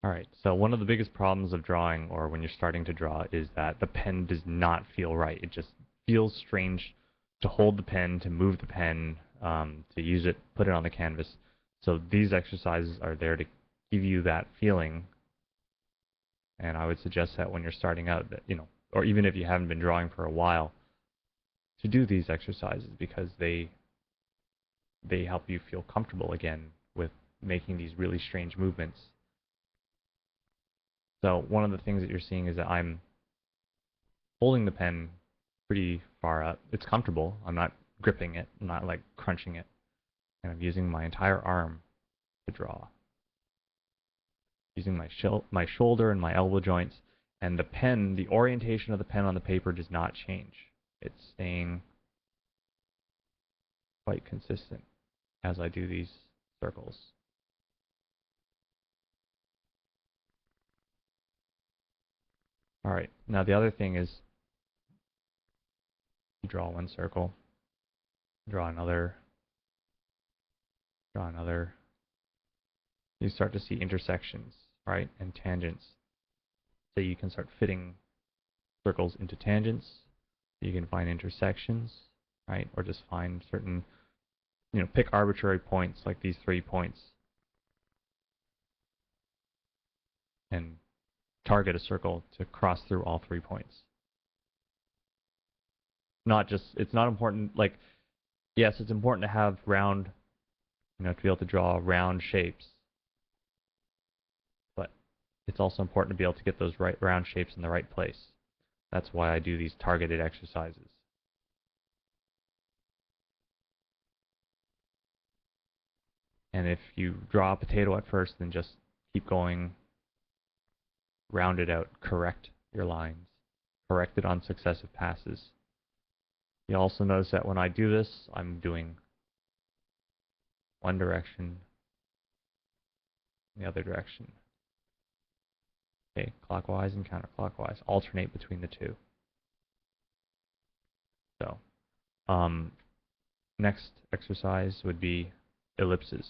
All right, so one of the biggest problems of drawing, or when you're starting to draw, is that the pen does not feel right. It just feels strange to hold the pen, to move the pen, to use it, put it on the canvas. So these exercises are there to give you that feeling. And I would suggest that when you're starting out, that or even if you haven't been drawing for a while, to do these exercises because they help you feel comfortable again with making these really strange movements. So one of the things that you're seeing is that I'm holding the pen pretty far up. It's comfortable. I'm not gripping it. I'm not like crunching it. And I'm using my entire arm to draw. Using my shoulder and my elbow joints. And the pen, the orientation of the pen on the paper does not change. It's staying quite consistent as I do these circles. All right, now the other thing is you draw one circle, draw another, you start to see intersections, right, and tangents. So you can start fitting circles into tangents. You can find intersections, right, or just find certain, pick arbitrary points like these 3 points and target a circle to cross through all 3 points. It's not important, like, yes, it's important to have round, to be able to draw round shapes, but it's also important to be able to get those round shapes in the right place. That's why I do these targeted exercises. And if you draw a potato at first, then just keep going, round it out, correct your lines, correct it on successive passes. You also notice that when I do this, I'm doing one direction, the other direction. Okay, clockwise and counterclockwise. Alternate between the two. So, next exercise would be ellipses.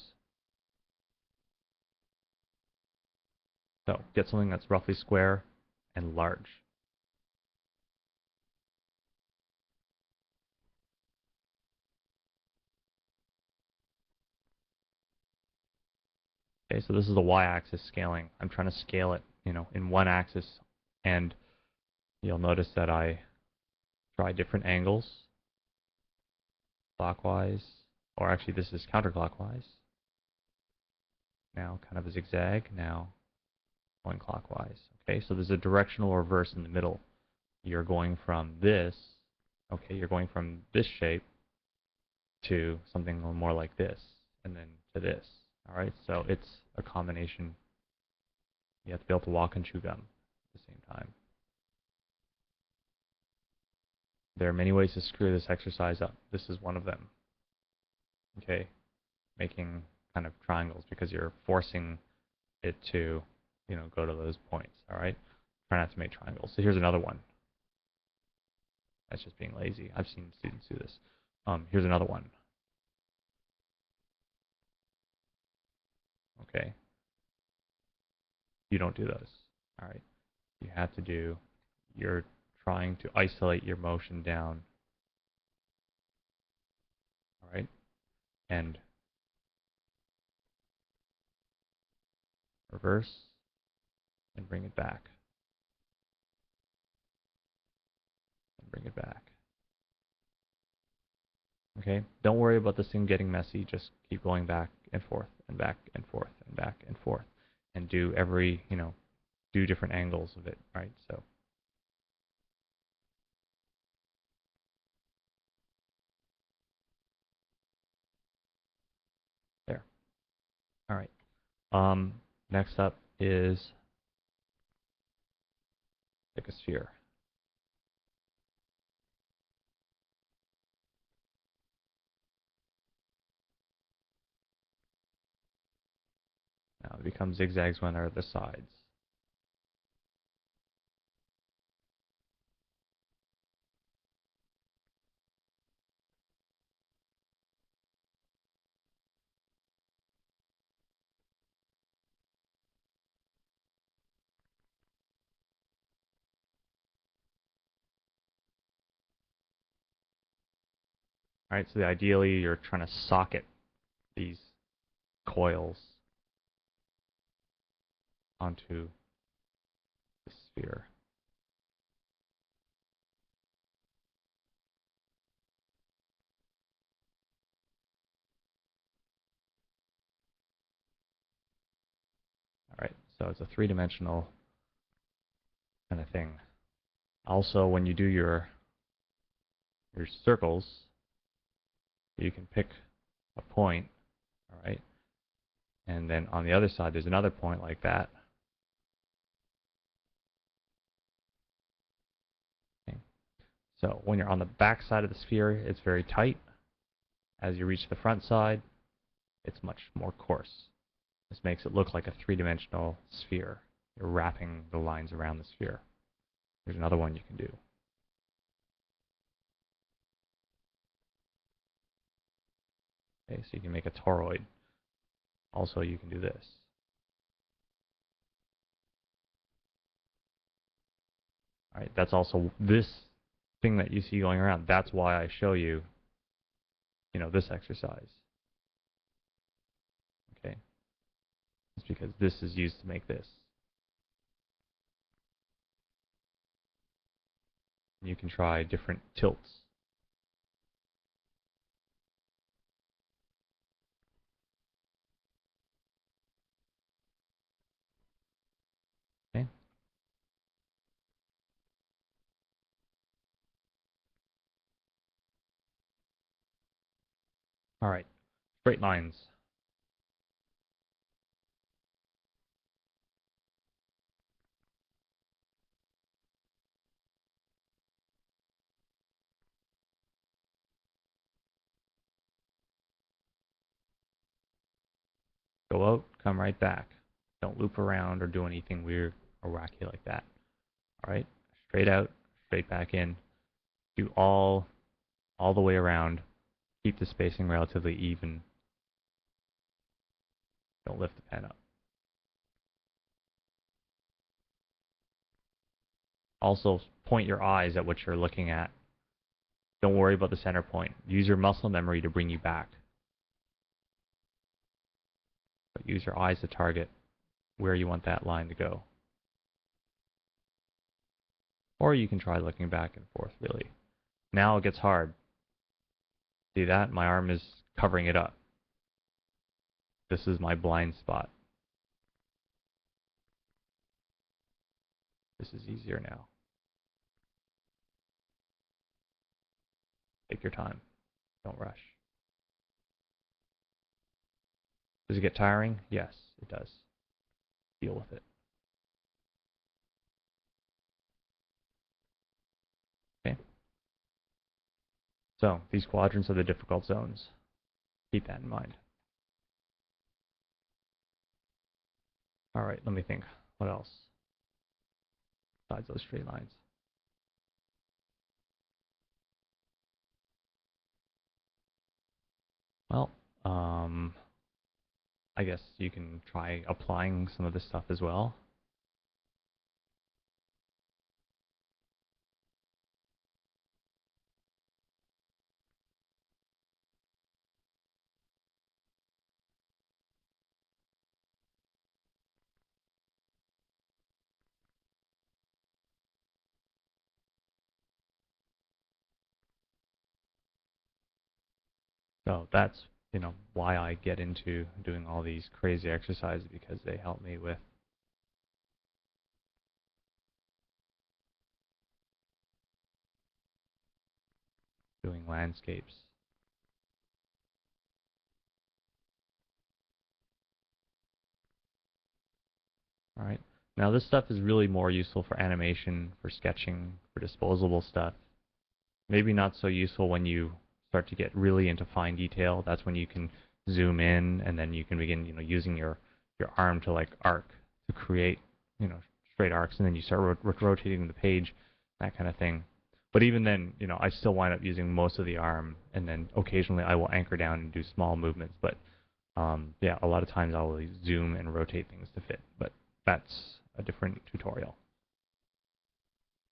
So, get something that's roughly square and large. Okay, so this is the y-axis scaling. I'm trying to scale it, in one axis, and you'll notice that I try different angles, clockwise, or actually this is counterclockwise. Now kind of a zigzag, now going clockwise. Okay, so there's a directional reverse in the middle. You're going from this, you're going from this shape to something more like this, and then to this. All right, so it's a combination. You have to be able to walk and chew gum at the same time. There are many ways to screw this exercise up. This is one of them. Okay, making kind of triangles because you're forcing it to, go to those points. All right, try not to make triangles. So here's another one. That's just being lazy. I've seen students do this. Here's another one. Okay, you don't do those. All right, you have to do. You're trying to isolate your motion down. All right, and reverse and bring it back. And bring it back. Okay, don't worry about this thing getting messy. Just keep going back and forth and back and forth and back and forth, and do every, do different angles of it, right? So. There. All right. Next up is pick a sphere. Now it becomes zigzags when they're at the sides. All right, so ideally you're trying to socket these coils onto the sphere. All right, so it's a three-dimensional kind of thing. Also, when you do your circles, you can pick a point, all right, and then on the other side there's another point like that. Okay. So when you're on the back side of the sphere, it's very tight. As you reach the front side, it's much more coarse. This makes it look like a three-dimensional sphere. You're wrapping the lines around the sphere. There's another one you can do. Okay, so you can make a toroid. Also, you can do this. All right, that's also this thing that you see going around. That's why I show you, this exercise. Okay, it's because this is used to make this. You can try different tilts. Okay. All right, straight lines. Go out, come right back. Don't loop around or do anything weird or wacky like that. All right, straight out, straight back in. Do all the way around. Keep the spacing relatively even. Don't lift the pen up. Also, point your eyes at what you're looking at. Don't worry about the center point. Use your muscle memory to bring you back. But use your eyes to target where you want that line to go. Or you can try looking back and forth, really. Now it gets hard. See that? My arm is covering it up. This is my blind spot. This is easier now. Take your time. Don't rush. Does it get tiring? Yes, it does. Deal with it. Okay. So, these quadrants are the difficult zones. Keep that in mind. All right, let me think. What else? Besides those straight lines. Well, I guess you can try applying some of this stuff as well. So that's, why I get into doing all these crazy exercises, because they help me with doing landscapes. All right. Now this stuff is really more useful for animation, for sketching, for disposable stuff. Maybe not so useful when you start to get really into fine detail. That's when you can zoom in, and then you can begin, using your arm to like arc to create, straight arcs, and then you start rotating the page, that kind of thing. But even then, I still wind up using most of the arm, and then occasionally I will anchor down and do small movements. But yeah, a lot of times I will zoom and rotate things to fit. But that's a different tutorial.